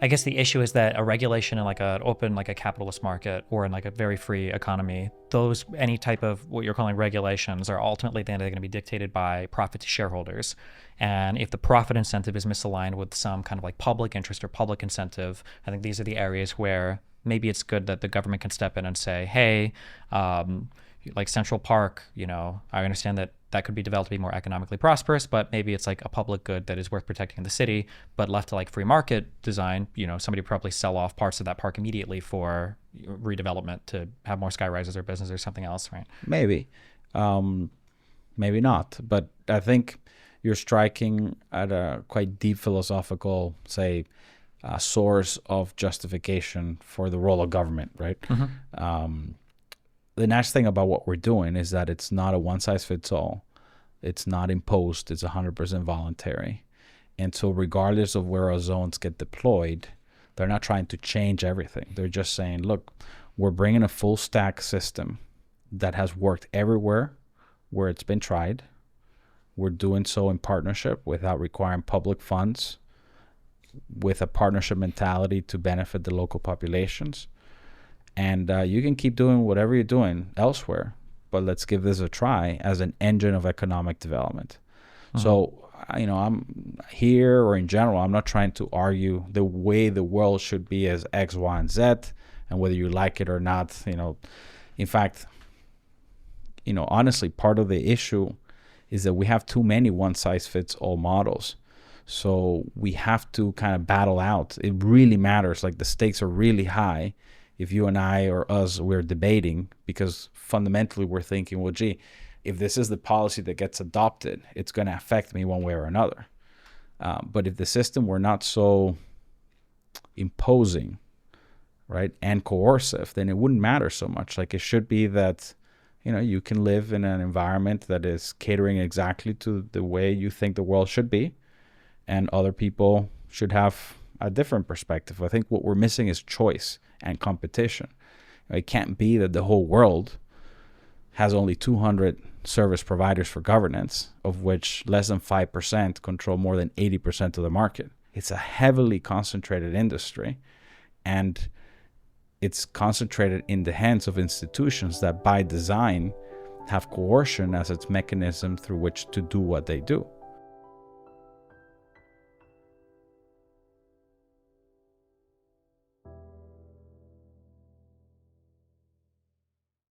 I guess the issue is that a regulation in like an open, like a capitalist market or in like a very free economy, those, any type of what you're calling regulations are ultimately then going to be dictated by profit to shareholders. And if the profit incentive is misaligned with some kind of like public interest or public incentive, I think these are the areas where maybe it's good that the government can step in and say, hey, like Central Park, I understand that that could be developed to be more economically prosperous, but maybe it's like a public good that is worth protecting in the city. But left to like free market design, somebody would probably sell off parts of that park immediately for redevelopment to have more sky rises or business or something else, right? Maybe, maybe not. But I think you're striking at a quite deep philosophical, say, source of justification for the role of government, right? The nice thing about what we're doing is that it's not a one-size-fits-all. It's not imposed. It's 100% voluntary. And so regardless of where our zones get deployed, they're not trying to change everything. They're just saying, look, we're bringing a full stack system that has worked everywhere where it's been tried. We're doing so in partnership without requiring public funds, with a partnership mentality to benefit the local populations. And you can keep doing whatever you're doing elsewhere, but let's give this a try as an engine of economic development. So, I'm here, or in general, I'm not trying to argue the way the world should be as X, Y, and Z, and whether you like it or not. In fact, honestly, part of the issue is that we have too many one-size-fits-all models. So we have to kind of battle out. It really matters. Like, the stakes are really high if you and I or us, we're debating, because fundamentally we're thinking, well, gee, if this is the policy that gets adopted, it's going to affect me one way or another. But if the system were not so imposing, right, and coercive, then it wouldn't matter so much. Like, it should be that, you can live in an environment that is catering exactly to the way you think the world should be, and other people should have a different perspective. I think what we're missing is choice and competition. It can't be that the whole world has only 200 service providers for governance, of which less than 5% control more than 80% of the market. It's a heavily concentrated industry, and it's concentrated in the hands of institutions that by design have coercion as its mechanism through which to do what they do.